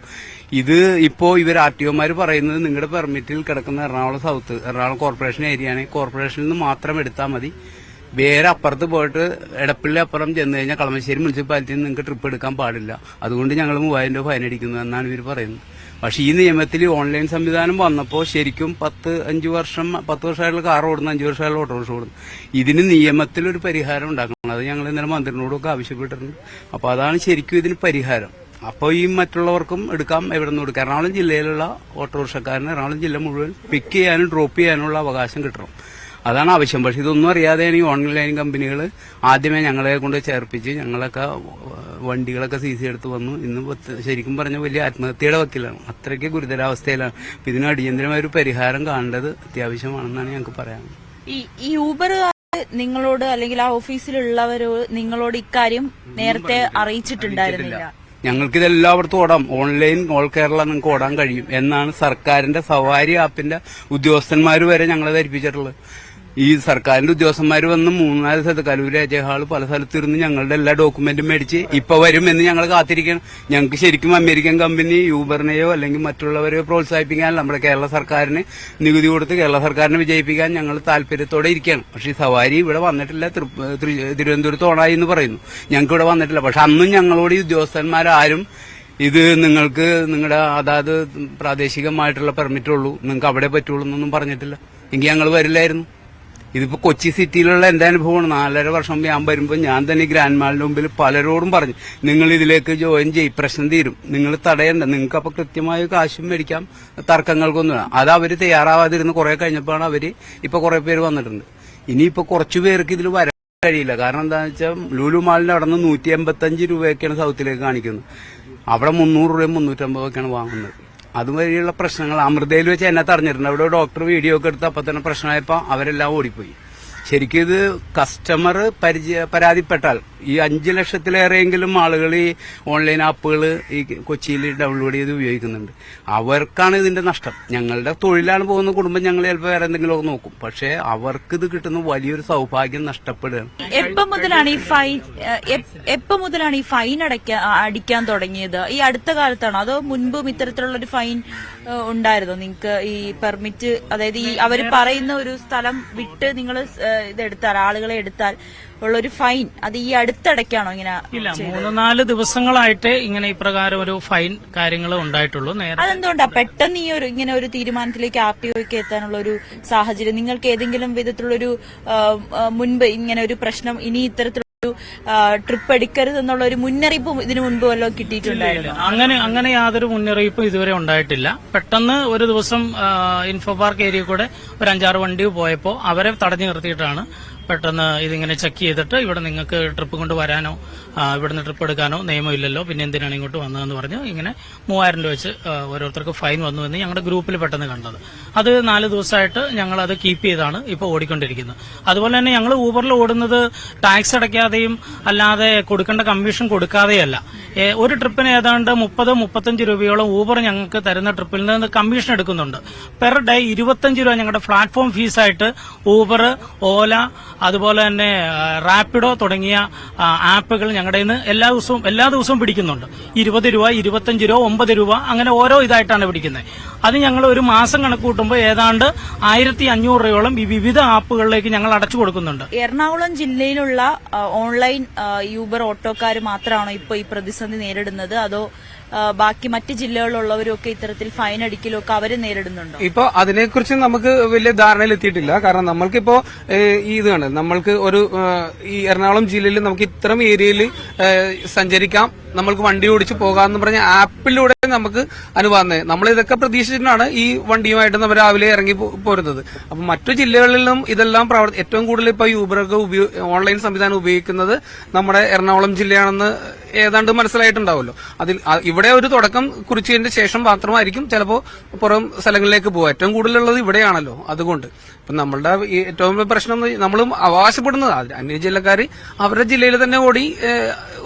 ഇത് ഇപ്പോ ഇവർ ആർടിഒമാർ പറയുന്നത് നിങ്ങളുടെ പെർമിറ്റിൽ കിടക്കുന്ന എറണാകുളം സൗത്ത്, എറണാകുളം കോർപ്പറേഷൻ ഏരിയയാണെങ്കിൽ കോർപ്പറേഷനിൽ നിന്ന് മാത്രം എടുത്താൽ മതി. വേറെ അപ്പുറത്ത് പോയിട്ട് എടപ്പള്ളി അപ്പുറം ചെന്ന് കഴിഞ്ഞാൽ കളമശ്ശേരി മുനിസിപ്പാലിറ്റിയിൽ നിങ്ങൾക്ക് ട്രിപ്പ് എടുക്കാൻ പാടില്ല. അതുകൊണ്ട് ഞങ്ങൾ 3000 രൂപ ഫൈൻ അടിക്കുന്നു എന്നാണ് ഇവർ പറയുന്നത്. പക്ഷെ ഈ നിയമത്തിൽ ഓൺലൈൻ സംവിധാനം വന്നപ്പോൾ ശരിക്കും 10 വർഷമായിട്ടുള്ള കാർ ഓടുന്നു, 5 വർഷമായിട്ടുള്ള ഓട്ടോറിക്ഷ ഓടുന്നു. ഇതിന് നിയമത്തിലൊരു പരിഹാരം ഉണ്ടാക്കണം. അത് ഞങ്ങൾ ഇന്നലെ മന്ത്രിനോടൊക്കെ ആവശ്യപ്പെട്ടിട്ടുണ്ട്. അപ്പോൾ അതാണ് ശരിക്കും ഇതിന് പരിഹാരം. അപ്പോൾ ഈ മറ്റുള്ളവർക്കും എടുക്കാം, എവിടെ നിന്നും എടുക്കാം. എറണാകുളം ജില്ലയിലുള്ള ഓട്ടോറിക്ഷക്കാരന് എറണാകുളം ജില്ല മുഴുവൻ പിക്ക് ചെയ്യാനും ഡ്രോപ്പ് ചെയ്യാനുള്ള അവകാശം കിട്ടണം. അതാണ് ആവശ്യം. പക്ഷെ ഇതൊന്നും അറിയാതെയാണ് ഈ ഓൺലൈൻ കമ്പനികൾ ആദ്യമേ ഞങ്ങളെ കൊണ്ട് ചേർപ്പിച്ച് ഞങ്ങളൊക്കെ വണ്ടികളൊക്കെ സി എടുത്ത് വന്നു. ഇന്ന് ശരിക്കും പറഞ്ഞ വലിയ ആത്മഹത്യയുടെ വക്കിലാണ്. അത്രയ്ക്ക് ഗുരുതരാവസ്ഥയിലാണ്. അപ്പൊ ഇതിന് അടിയന്തരമായ ഒരു പരിഹാരം കാണേണ്ടത് അത്യാവശ്യമാണെന്നാണ് ഞങ്ങൾക്ക് പറയാനുള്ളത്. ഈ ഊബർ നിങ്ങളോട് അല്ലെങ്കിൽ ആ ഓഫീസിലുള്ളവരോ നിങ്ങളോട് ഇക്കാര്യം നേരത്തെ അറിയിച്ചിട്ടുണ്ടായിരുന്നില്ല? ഞങ്ങൾക്കിതെല്ലായിടത്തും ഓടാം, ഓൺലൈൻ ഓൾ കേരള നിങ്ങൾക്ക് ഓടാൻ കഴിയും എന്നാണ് സർക്കാരിന്റെ സവാരി ആപ്പിന്റെ ഉദ്യോഗസ്ഥന്മാർ വരെ ഞങ്ങളെ ധരിപ്പിച്ചിട്ടുള്ളത്. ഈ സർക്കാരിന്റെ ഉദ്യോഗസ്ഥന്മാർ വന്ന് 3-4 സ്ഥലത്ത് കലൂര് ഹാള് പല സ്ഥലത്തിരുന്ന് ഞങ്ങളുടെ എല്ലാ ഡോക്യുമെന്റും മേടിച്ച് ഇപ്പൊ വരും എന്ന് ഞങ്ങൾ കാത്തിരിക്കണം. ഞങ്ങൾക്ക് ശരിക്കും അമേരിക്കൻ കമ്പനി യൂബറിനെയോ അല്ലെങ്കിൽ മറ്റുള്ളവരെയോ പ്രോത്സാഹിപ്പിക്കാൻ നമ്മുടെ കേരള സർക്കാരിന് നികുതി കൊടുത്ത് കേരള സർക്കാരിനെ വിജയിപ്പിക്കാൻ ഞങ്ങൾ താല്പര്യത്തോടെ ഇരിക്കുകയാണ്. പക്ഷെ ഈ സവാരി ഇവിടെ വന്നിട്ടില്ല. തിരുവനന്തപുരത്ത് ഓണായി എന്ന് പറയുന്നു, ഞങ്ങൾക്ക് ഇവിടെ വന്നിട്ടില്ല. പക്ഷെ അന്നും ഞങ്ങളോട് ഈ ഉദ്യോഗസ്ഥന്മാരാരും ഇത് നിങ്ങൾക്ക് നിങ്ങളുടെ അതാത് പ്രാദേശികമായിട്ടുള്ള പെർമിറ്റ് ഉള്ളൂ, നിങ്ങൾക്ക് അവിടെ പറ്റുള്ളൂ എന്നൊന്നും പറഞ്ഞിട്ടില്ല. എങ്കിൽ ഞങ്ങൾ വരില്ലായിരുന്നു. ഇതിപ്പോ കൊച്ചി സിറ്റിയിലുള്ള എന്റെ അനുഭവമാണ്. 4.5 വർഷം മുമ്പ് ഞാൻ വരുമ്പോൾ ഞാൻ തന്നെ ഗ്രാൻഡ് മാളിന്റെ മുമ്പിൽ പലരോടും പറഞ്ഞു, നിങ്ങൾ ഇതിലേക്ക് ജോയിൻ ചെയ്യും, പ്രശ്നം തീരും, നിങ്ങൾ തടയണ്ട, നിങ്ങൾക്ക് അപ്പൊ കൃത്യമായ കാശും മേടിക്കാം, തർക്കങ്ങൾക്കൊന്നും. അത് അവര് തയ്യാറാവാതിരുന്ന് കുറെ കഴിഞ്ഞപ്പോഴാണ് അവര് ഇപ്പൊ കുറെ പേര് വന്നിട്ടുണ്ട്. ഇനിയിപ്പോ കുറച്ചു പേർക്ക് ഇതിൽ വരാൻ കഴിയില്ല. കാരണം എന്താണെന്ന് വെച്ചാൽ ലുലു മാളിന്റെ അവിടെ നിന്ന് 155 രൂപയൊക്കെയാണ് സൗത്തിലേക്ക് കാണിക്കുന്നത്. അവിടെ 300 രൂപയും 350 ഒക്കെയാണ് വാങ്ങുന്നത്. അതുവഴിയുള്ള പ്രശ്നങ്ങൾ അമൃതയിൽ വെച്ച് എന്നെ തടഞ്ഞിട്ടുണ്ട്. അവിടെ ഡോക്ടർ വീഡിയോ ഒക്കെ എടുത്ത് അപ്പൊ തന്നെ പ്രശ്നമായപ്പോൾ അവരെല്ലാം ഓടിപ്പോയി. ശരിക്കും ഇത് കസ്റ്റമർ പരാതിപ്പെട്ടാൽ ഈ 5 ലക്ഷത്തിലേറെയെങ്കിലും ആളുകൾ ഈ ഓൺലൈൻ ആപ്പുകൾ ഈ കൊച്ചിയിൽ ഡൗൺലോഡ് ചെയ്ത് ഉപയോഗിക്കുന്നുണ്ട്. അവർക്കാണ് ഇതിന്റെ നഷ്ടം. ഞങ്ങളുടെ തൊഴിലാണ് പോകുന്ന കുടുംബം ഞങ്ങൾ ചിലപ്പോൾ വേറെ എന്തെങ്കിലുമൊക്കെ നോക്കും. പക്ഷെ അവർക്ക് ഇത് കിട്ടുന്ന വലിയൊരു സൗഭാഗ്യം നഷ്ടപ്പെടുകയാണ്. എപ്പം മുതലാണ് ഈ ഫൈൻ അടിക്കാൻ തുടങ്ങിയത്? ഈ അടുത്ത കാലത്താണോ അതോ മുൻപും ഇത്തരത്തിലുള്ള ഒരു ഫൈൻ ഉണ്ടായിരുന്നോ നിങ്ങൾക്ക്? ഈ പെർമിറ്റ്, അതായത് ഈ അവർ പറയുന്ന ഒരു സ്ഥലം വിട്ട് നിങ്ങൾ ഇതെടുത്താൽ, ആളുകളെ എടുത്താൽ ഉള്ളൊരു ഫൈൻ, അത് ഈ അടുത്തിടയ്ക്കാണോ ഇങ്ങനെ? ഇല്ല, 3-4 ദിവസങ്ങളായിട്ട് ഇങ്ങനെ ഇപ്രകാരം ഒരു ഫൈൻ കാര്യങ്ങൾ ഉണ്ടായിട്ടുള്ളൂ. അതെന്തുകൊണ്ടാ പെട്ടെന്ന് ഈ ഒരു ഇങ്ങനെ ഒരു തീരുമാനത്തിലേക്ക് ആർടിഒക്ക് എത്താനുള്ള ഒരു സാഹചര്യം? നിങ്ങൾക്ക് ഏതെങ്കിലും വിധത്തിലുള്ളൊരു മുൻപ് ഇങ്ങനെ ഒരു പ്രശ്നം, ഇനി ഇത്തരത്തിലുള്ള ട്രിപ്പ് എടുക്കരുത് എന്നുള്ള ഒരു മുന്നറിയിപ്പ് ഇതിനു മുൻപ് വല്ലതും കിട്ടിയിട്ടുണ്ടായിരുന്നു? അങ്ങനെ യാതൊരു മുന്നറിയിപ്പും ഇതുവരെ ഉണ്ടായിട്ടില്ല. പെട്ടെന്ന് ഒരു ദിവസം ഇൻഫോ പാർക്ക് ഏരിയ കൂടെ ഒരു 5-6 വണ്ടി പോയപ്പോൾ അവരെ തടഞ്ഞു നിർത്തിയിട്ടാണ് പെട്ടെന്ന് ഇതിങ്ങനെ ചെക്ക് ചെയ്തിട്ട് ഇവിടെ നിങ്ങൾക്ക് ട്രിപ്പ് കൊണ്ട് വരാനോ ഇവിടുന്ന് ട്രിപ്പ് എടുക്കാനോ നിയമമില്ലല്ലോ, പിന്നെ എന്തിനാണ് ഇങ്ങോട്ട് വന്നതെന്ന് പറഞ്ഞ് ഇങ്ങനെ 3000 രൂപ വെച്ച് ഓരോരുത്തർക്ക് ഫൈൻ വന്നു എന്ന് ഞങ്ങളുടെ ഗ്രൂപ്പിൽ പെട്ടെന്ന് കണ്ടത്. അത് 4 ദിവസമായിട്ട് ഞങ്ങൾ അത് കീപ്പ് ചെയ്താണ് ഇപ്പോൾ ഓടിക്കൊണ്ടിരിക്കുന്നത്. അതുപോലെ തന്നെ ഞങ്ങൾ ഊബറിൽ ഓടുന്നത് ടാക്സ് അടയ്ക്കാതെയും അല്ലാതെ കൊടുക്കേണ്ട കമ്മീഷൻ കൊടുക്കാതെയല്ല. ഒരു ട്രിപ്പിന് ഏതാണ്ട് 30-35 രൂപയോളം ഊബർ ഞങ്ങൾക്ക് തരുന്ന ട്രിപ്പിൽ നിന്ന് കമ്മീഷൻ എടുക്കുന്നുണ്ട്. പെർ ഡേ 25 രൂപ ഞങ്ങളുടെ പ്ലാറ്റ്ഫോം ഫീസായിട്ട് ഊബർ, ഓല, അതുപോലെ തന്നെ റാപ്പിഡോ തുടങ്ങിയ ആപ്പുകൾ ഞങ്ങളുടെ നിന്ന് എല്ലാ ദിവസവും പിടിക്കുന്നുണ്ട്. 20 രൂപ, 25 രൂപ, 9 രൂപ, അങ്ങനെ ഓരോ ഇതായിട്ടാണ് പിടിക്കുന്നത്. അത് ഞങ്ങൾ ഒരു മാസം കണക്ക് കൂട്ടുമ്പോൾ ഏതാണ്ട് 1500 രൂപയോളം ഈ വിവിധ ആപ്പുകളിലേക്ക് ഞങ്ങൾ അടച്ചു കൊടുക്കുന്നുണ്ട്. എറണാകുളം ജില്ലയിലുള്ള ഓൺലൈൻ യൂബർ ഓട്ടോക്കാർ മാത്രമാണോ ഇപ്പോൾ ഈ പ്രതിസന്ധി നേരിടുന്നത്, അതോ ബാക്കി മറ്റ് ജില്ലകളിലുള്ളവരൊക്കെ ഇത്തരത്തിൽ ഫൈൻ അടിക്കലോ ഒക്കെ അവര് നേരിടുന്നുണ്ടോ? ഇപ്പൊ അതിനെക്കുറിച്ച് നമുക്ക് വലിയ ധാരണയിലെത്തിയിട്ടില്ല. കാരണം നമ്മൾക്കിപ്പോ ഈ ഇതാണ്, നമ്മൾക്ക് ഒരു ഈ എറണാകുളം ജില്ലയിൽ നമുക്ക് ഇത്തരം ഏരിയയിൽ സഞ്ചരിക്കാം, നമ്മൾക്ക് വണ്ടി ഓടിച്ച് പോകാമെന്ന് പറഞ്ഞ ആപ്പിലൂടെ നമുക്ക് അനുവാദം. നമ്മൾ ഇതൊക്കെ പ്രതീക്ഷിച്ചിട്ടാണ് ഈ വണ്ടിയുമായിട്ട് നമ്മൾ രാവിലെ ഇറങ്ങി പോരുന്നത്. അപ്പൊ മറ്റു ജില്ലകളിലും ഇതെല്ലാം ഏറ്റവും കൂടുതൽ ഇപ്പൊ യൂബറൊക്കെ ഓൺലൈൻ സംവിധാനം ഉപയോഗിക്കുന്നത് നമ്മുടെ എറണാകുളം ജില്ലയാണെന്ന് ഏതാണ്ട് മനസ്സിലായിട്ടുണ്ടാവുമല്ലോ. അതിൽ ഇവിടെ ഒരു തുടക്കം കുറിച്ചതിന്റെ ശേഷം മാത്രമായിരിക്കും ചിലപ്പോൾ പുറം സ്ഥലങ്ങളിലേക്ക് പോകുക. ഏറ്റവും കൂടുതലുള്ളത് ഇവിടെയാണല്ലോ. അതുകൊണ്ട് ഇപ്പൊ നമ്മളുടെ ഏറ്റവും വലിയ പ്രശ്നം നമ്മളും അവകാശപ്പെടുന്നത് അന്യ ജില്ലക്കാർ അവരുടെ ജില്ലയിൽ തന്നെ ഓടി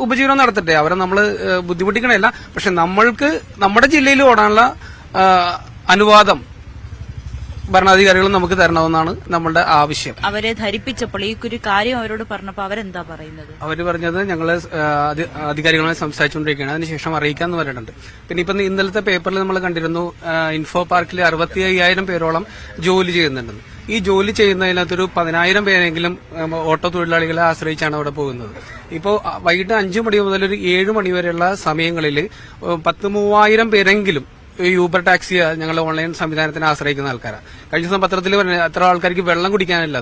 ഉപജീവനം നടത്തട്ടെ, അവരെ നമ്മൾ ബുദ്ധിമുട്ടിക്കണമല്ല. പക്ഷെ നമ്മൾക്ക് നമ്മുടെ ജില്ലയിൽ ഓടാനുള്ള അനുവാദം ഭരണാധികാരികൾ നമുക്ക് തരണമെന്നാണ് നമ്മളുടെ ആവശ്യം. അവരെ ധരിപ്പിച്ചപ്പോൾ ഈ ഒരു കാര്യം അവരോട് പറഞ്ഞപ്പോൾ അവരെന്താ പറയുന്നത്? അവര് പറഞ്ഞത് ഞങ്ങള് അധികാരികളുമായി സംസാരിച്ചുകൊണ്ടിരിക്കുകയാണ്, അതിനുശേഷം അറിയിക്കാന്ന് പറഞ്ഞിട്ടുണ്ട്. പിന്നെ ഇപ്പൊ ഇന്നലത്തെ പേപ്പറിൽ നമ്മൾ കണ്ടിരുന്നു ഇൻഫോ പാർക്കിൽ 65,000 പേരോളം ജോലി ചെയ്യുന്നുണ്ടെന്ന്. ഈ ജോലി ചെയ്യുന്നതിനകത്തൊരു 10,000 പേരെങ്കിലും ഓട്ടോ തൊഴിലാളികളെ ആശ്രയിച്ചാണ് അവിടെ പോകുന്നത്. ഇപ്പോൾ വൈകിട്ട് 5 മണി മുതൽ ഒരു 7 മണി വരെയുള്ള സമയങ്ങളിൽ 10,000-3000 പേരെങ്കിലും യൂബർ ടാക്സി ഞങ്ങൾ ഓൺലൈൻ സംവിധാനത്തിനെ ആശ്രയിക്കുന്ന ആൾക്കാരാണ്. കഴിഞ്ഞ ദിവസം പത്രത്തിൽ പറഞ്ഞ അത്ര ആൾക്കാർക്ക് വെള്ളം കുടിക്കാനില്ല.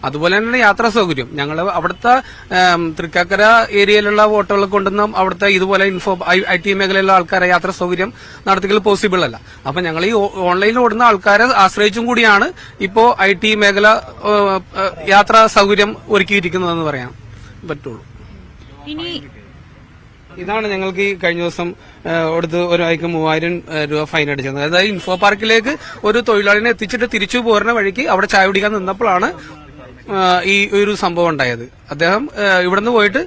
അതുപോലെ തന്നെ യാത്രാ സൗകര്യം ഞങ്ങൾ അവിടുത്തെ തൃക്കാക്കര ഏരിയയിലുള്ള ഓട്ടോകൾ കൊണ്ടുവന്ന അവിടുത്തെ ഇതുപോലെ IT മേഖലയിലുള്ള ആൾക്കാരെ യാത്രാ സൗകര്യം നടത്തിക്കൽ പോസിബിൾ അല്ല. അപ്പൊ ഞങ്ങൾ ഈ ഓൺലൈനിൽ ഓടുന്ന ആൾക്കാരെ ആശ്രയിച്ചും കൂടിയാണ് ഇപ്പോ IT മേഖല യാത്രാ സൗകര്യം ഒരുക്കിയിരിക്കുന്നതെന്ന് പറയാൻ പറ്റുള്ളൂ. ഇനി ഇതാണ് ഞങ്ങൾക്ക് ഈ കഴിഞ്ഞ ദിവസം കൊടുത്ത് ഒരാൾക്ക് 3000 രൂപ ഫൈൻ അടിച്ചത്. അതായത് ഇൻഫോ പാർക്കിലേക്ക് ഒരു തൊഴിലാളിനെ എത്തിച്ചിട്ട് തിരിച്ചു പോരുന്ന വഴിക്ക് അവിടെ ചായ കുടിക്കാൻ നിന്നപ്പോഴാണ് ഈ ഒരു സംഭവം ഉണ്ടായത്. അദ്ദേഹം ഇവിടുന്ന് പോയിട്ട്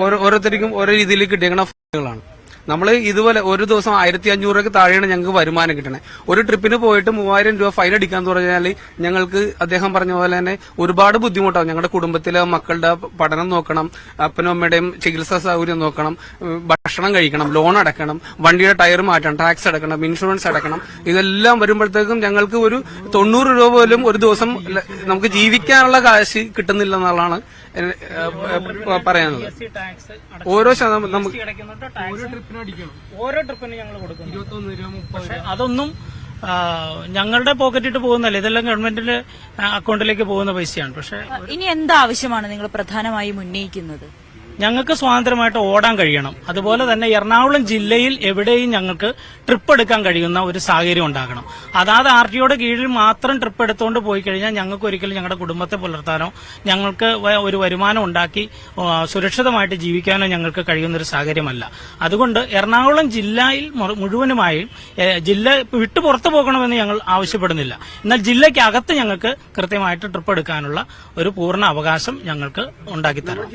ഓരോരുത്തർക്കും ഓരോ രീതിയിൽ കിട്ടിയേക്കുന്ന ഫൈനുകളാണ്. നമ്മൾ ഇതുപോലെ ഒരു ദിവസം 1500 രൂപയ്ക്ക് താഴെയാണ് ഞങ്ങൾക്ക് വരുമാനം കിട്ടണേ. ഒരു ട്രിപ്പിന് പോയിട്ട് 3000 രൂപ ഫൈൻ അടിക്കാന്ന് പറഞ്ഞാൽ ഞങ്ങൾക്ക് അദ്ദേഹം പറഞ്ഞ പോലെ തന്നെ ഒരുപാട് ബുദ്ധിമുട്ടാവും. ഞങ്ങളുടെ കുടുംബത്തിലെ മക്കളുടെ പഠനം നോക്കണം, അപ്പനും അമ്മയുടെയും ചികിത്സാ സൗകര്യം നോക്കണം, ഭക്ഷണം കഴിക്കണം, ലോൺ അടക്കണം, വണ്ടിയുടെ ടയർ മാറ്റണം, ടാക്സ് അടക്കണം, ഇൻഷുറൻസ് അടക്കണം. ഇതെല്ലാം വരുമ്പോഴത്തേക്കും ഞങ്ങൾക്ക് ഒരു 90 രൂപ പോലും ഒരു ദിവസം നമുക്ക് ജീവിക്കാനുള്ള കാശ് കിട്ടുന്നില്ല എന്നുള്ളതാണ് പറയാനുള്ളത്. ഓരോ ശതമാനം നമുക്ക് ഓരോ ട്രിപ്പിന് ഞങ്ങൾ കൊടുക്കുന്നു 21 രൂപ 30 രൂപ. അതൊന്നും ഞങ്ങളുടെ പോക്കറ്റിട്ട് പോകുന്നല്ല, ഇതെല്ലാം ഗവൺമെന്റിന്റെ അക്കൗണ്ടിലേക്ക് പോകുന്ന പൈസയാണ്. പക്ഷെ ഇനി എന്താ ആവശ്യമാണ് നിങ്ങൾ പ്രധാനമായും ഉന്നയിക്കുന്നത്? ഞങ്ങൾക്ക് സ്വാതന്ത്ര്യമായിട്ട് ഓടാൻ കഴിയണം. അതുപോലെ തന്നെ എറണാകുളം ജില്ലയിൽ എവിടെയും ഞങ്ങൾക്ക് ട്രിപ്പ് എടുക്കാൻ കഴിയുന്ന ഒരു സാഹചര്യം ഉണ്ടാകണം. അതാത് RTOയുടെ കീഴിൽ മാത്രം ട്രിപ്പ് എടുത്തുകൊണ്ട് പോയി കഴിഞ്ഞാൽ ഞങ്ങൾക്ക് ഒരിക്കലും ഞങ്ങളുടെ കുടുംബത്തെ പുലർത്താനോ ഞങ്ങൾക്ക് ഒരു വരുമാനം ഉണ്ടാക്കി സുരക്ഷിതമായിട്ട് ജീവിക്കാനോ ഞങ്ങൾക്ക് കഴിയുന്ന ഒരു സാഹചര്യമല്ല. അതുകൊണ്ട് എറണാകുളം ജില്ലയിൽ മുഴുവനുമായും ജില്ല വിട്ടു പുറത്തു പോകണമെന്ന് ഞങ്ങൾ ആവശ്യപ്പെടുന്നില്ല. എന്നാൽ ജില്ലയ്ക്കകത്ത് ഞങ്ങൾക്ക് കൃത്യമായിട്ട് ട്രിപ്പ് എടുക്കാനുള്ള ഒരു പൂർണ്ണ അവകാശം ഞങ്ങൾക്ക് ഉണ്ടാക്കിത്തരണം.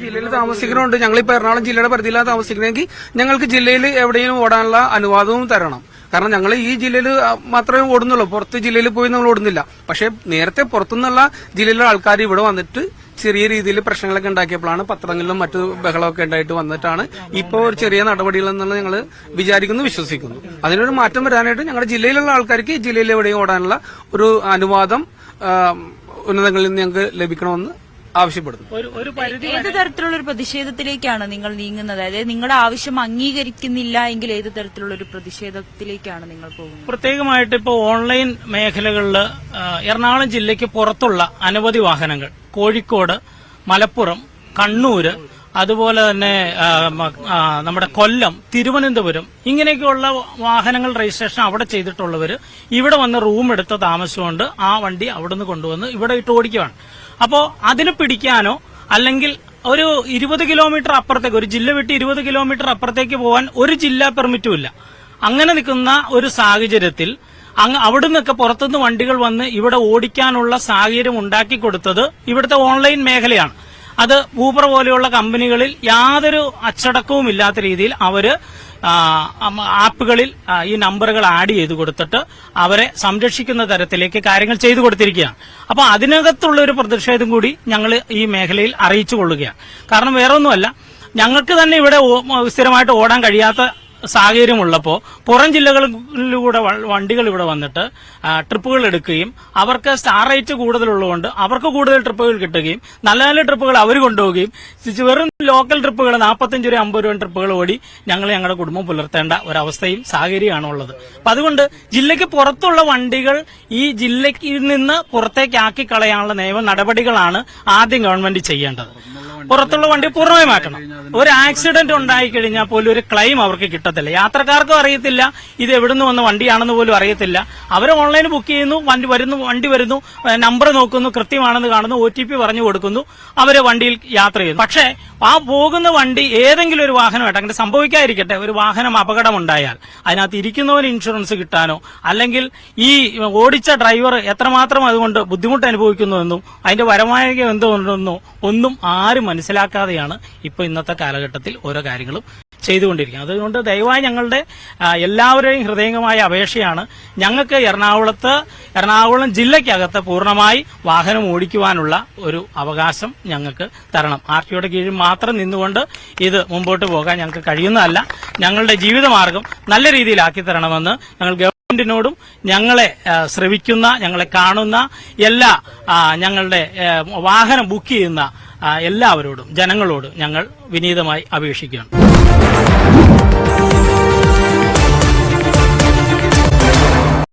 ജില്ലയിൽ താമസിക്കുന്നുണ്ട്. ഞങ്ങളിപ്പോ എറണാകുളം ജില്ലയുടെ പരിധിയിലാണ് താമസിക്കുന്നതെങ്കിൽ ഞങ്ങൾക്ക് ജില്ലയിൽ എവിടെയും ഓടാനുള്ള അനുവാദവും തരണം. കാരണം ഞങ്ങൾ ഈ ജില്ലയിൽ മാത്രമേ ഓടുന്നുള്ളൂ, പുറത്ത് ജില്ലയിൽ പോയി നമ്മൾ ഓടുന്നില്ല. പക്ഷെ നേരത്തെ പുറത്തുനിന്നുള്ള ജില്ലയിലെ ആൾക്കാർ ഇവിടെ വന്നിട്ട് ചെറിയ രീതിയിൽ പ്രശ്നങ്ങളൊക്കെ ഉണ്ടാക്കിയപ്പോഴാണ് പത്രങ്ങളിലും മറ്റു ബഹളമൊക്കെ ഉണ്ടായിട്ട് വന്നിട്ടാണ് ഇപ്പോൾ ഒരു ചെറിയ നടപടികൾ എന്നുള്ളത് ഞങ്ങൾ വിചാരിക്കുന്നു, വിശ്വസിക്കുന്നു. അതിനൊരു മാറ്റം വരാനായിട്ട് ഞങ്ങളുടെ ജില്ലയിലുള്ള ആൾക്കാർക്ക് ജില്ലയിൽ എവിടെയും ഓടാനുള്ള ഒരു അനുവാദം ഉന്നതങ്ങളിൽ നിന്ന് ഞങ്ങൾക്ക് ലഭിക്കണമെന്ന് ആവശ്യപ്പെടുന്നു. ഏത് തരത്തിലുള്ള ഒരു പ്രതിഷേധത്തിലേക്കാണ് നിങ്ങൾ നീങ്ങുന്നത്? അതായത് നിങ്ങളുടെ ആവശ്യം അംഗീകരിക്കുന്നില്ല എങ്കിൽ ഏത് തരത്തിലുള്ള ഒരു പ്രതിഷേധത്തിലേക്കാണ് നിങ്ങൾ പോകുന്നത്? പ്രത്യേകമായിട്ട് ഇപ്പോൾ ഓൺലൈൻ മേഖലകളിൽ എറണാകുളം ജില്ലയ്ക്ക് പുറത്തുള്ള അനവധി വാഹനങ്ങൾ കോഴിക്കോട്, മലപ്പുറം, കണ്ണൂര്, അതുപോലെ തന്നെ നമ്മുടെ കൊല്ലം, തിരുവനന്തപുരം ഇങ്ങനെയൊക്കെയുള്ള വാഹനങ്ങൾ രജിസ്ട്രേഷൻ അവിടെ ചെയ്തിട്ടുള്ളവര് ഇവിടെ വന്ന് റൂം എടുത്ത് താമസിച്ചുകൊണ്ട് ആ വണ്ടി അവിടുന്ന് കൊണ്ടുവന്ന് ഇവിടെ ഇട്ട് ഓടിക്കുകയാണ്. അപ്പോ അതിന് പിടിക്കാനോ അല്ലെങ്കിൽ ഒരു 20 കിലോമീറ്റർ അപ്പുറത്തേക്ക്, ഒരു ജില്ല വിട്ട് 20 കിലോമീറ്റർ അപ്പുറത്തേക്ക് പോകാൻ ഒരു ജില്ലാ പെർമിറ്റും ഇല്ല. അങ്ങനെ നിൽക്കുന്ന ഒരു സാഹചര്യത്തിൽ അവിടുന്നൊക്കെ പുറത്തുനിന്ന് വണ്ടികൾ വന്ന് ഇവിടെ ഓടിക്കാനുള്ള സാഹചര്യം ഉണ്ടാക്കി കൊടുത്തത് ഇവിടുത്തെ ഓൺലൈൻ മേഖലയാണ്. അത് ഊബർ പോലെയുള്ള കമ്പനികളിൽ യാതൊരു അച്ചടക്കവും ഇല്ലാത്ത രീതിയിൽ അവര് ആപ്പുകളിൽ ഈ നമ്പറുകൾ ആഡ് ചെയ്ത് കൊടുത്തിട്ട് അവരെ സംരക്ഷിക്കുന്ന തരത്തിലേക്ക് കാര്യങ്ങൾ ചെയ്തു കൊടുത്തിരിക്കുകയാണ്. അപ്പൊ അതിനകത്തുള്ള ഒരു പ്രതിഷേധം കൂടി ഞങ്ങൾ ഈ മേഖലയിൽ അറിയിച്ചു കൊള്ളുകയാണ്. കാരണം വേറെ ഒന്നുമല്ല, ഞങ്ങൾക്ക് തന്നെ ഇവിടെ സ്ഥിരമായിട്ട് ഓടാൻ കഴിയാത്ത സാഹചര്യമുള്ളപ്പോൾ പുറം ജില്ലകളിലൂടെ വണ്ടികൾ ഇവിടെ വന്നിട്ട് ട്രിപ്പുകൾ എടുക്കുകയും അവർക്ക് സ്റ്റാർ റേറ്റ് കൂടുതലുള്ളതുകൊണ്ട് അവർക്ക് കൂടുതൽ ട്രിപ്പുകൾ കിട്ടുകയും നല്ല നല്ല ട്രിപ്പുകൾ അവർ കൊണ്ടുപോവുകയും വെറും ലോക്കൽ ട്രിപ്പുകൾ 45 രൂപ 50 രൂപ ട്രിപ്പുകൾ ഓടി ഞങ്ങളുടെ കുടുംബം പുലർത്തേണ്ട ഒരവസ്ഥയും സാഹചര്യമാണ് ഉള്ളത്. അപ്പൊ അതുകൊണ്ട് ജില്ലയ്ക്ക് പുറത്തുള്ള വണ്ടികൾ ഈ ജില്ലയ്ക്ക് നിന്ന് പുറത്തേക്കാക്കി കളയാനുള്ള നിയമ നടപടികളാണ് ആദ്യം ഗവൺമെന്റ് ചെയ്യേണ്ടത്. പുറത്തുള്ള വണ്ടി പൂർണ്ണമായി മാറ്റണം. ഒരു ആക്സിഡന്റ് ഉണ്ടായി കഴിഞ്ഞാൽ പോലും ഒരു ക്ലെയിം അവർക്ക് കിട്ടത്തില്ല. യാത്രക്കാർക്കും അറിയത്തില്ല ഇത് എവിടുന്ന് വന്ന വണ്ടിയാണെന്ന് പോലും അറിയത്തില്ല. അവർ ഓൺലൈൻ ബുക്ക് ചെയ്യുന്നു, വണ്ടി വരുന്നു, നമ്പർ നോക്കുന്നു, കൃത്യമാണെന്ന് കാണുന്നു, OTP പറഞ്ഞു കൊടുക്കുന്നു, അവര് വണ്ടിയിൽ യാത്ര ചെയ്യുന്നു. പക്ഷേ ആ പോകുന്ന വണ്ടി ഏതെങ്കിലും ഒരു വാഹനമായിട്ട് അങ്ങനെ സംഭവിക്കാതിരിക്കട്ടെ, ഒരു വാഹനം അപകടമുണ്ടായാൽ അതിനകത്ത് ഇരിക്കുന്നവന് ഇൻഷുറൻസ് കിട്ടാനോ അല്ലെങ്കിൽ ഈ ഓടിച്ച ഡ്രൈവർ എത്രമാത്രം അതുകൊണ്ട് ബുദ്ധിമുട്ട് അനുഭവിക്കുന്നുവെന്നും അതിന്റെ വരമായ എന്തുകൊണ്ടെന്നോ ഒന്നും ആരും മനസ്സിലാക്കാതെയാണ് ഇപ്പൊ ഇന്നത്തെ കാലഘട്ടത്തിൽ ഓരോ കാര്യങ്ങളും ചെയ്തുകൊണ്ടിരിക്കുന്നത്. അതുകൊണ്ട് ദയവായി ഞങ്ങളുടെ എല്ലാവരുടെയും ഹൃദയംഗമായ അപേക്ഷയാണ്, ഞങ്ങൾക്ക് എറണാകുളം ജില്ലയ്ക്കകത്ത് പൂർണ്ണമായി വാഹനം ഓടിക്കുവാനുള്ള ഒരു അവകാശം ഞങ്ങൾക്ക് തരണം. RTOയുടെ കീഴിൽ മാത്രം നിന്നുകൊണ്ട് ഇത് മുമ്പോട്ട് പോകാൻ ഞങ്ങൾക്ക് കഴിയുന്നതല്ല. ഞങ്ങളുടെ ജീവിതമാർഗം നല്ല രീതിയിലാക്കി തരണമെന്ന് ഞങ്ങൾ ഗവൺമെന്റിനോടും ഞങ്ങളെ ശ്രവിക്കുന്ന, ഞങ്ങളെ കാണുന്ന എല്ലാ ഞങ്ങളുടെ വാഹനം ബുക്ക് ചെയ്യുന്ന എല്ലാവരോടും, ജനങ്ങളോട് ഞങ്ങൾ വിനീതമായി അപേക്ഷിക്കുകയാണ്.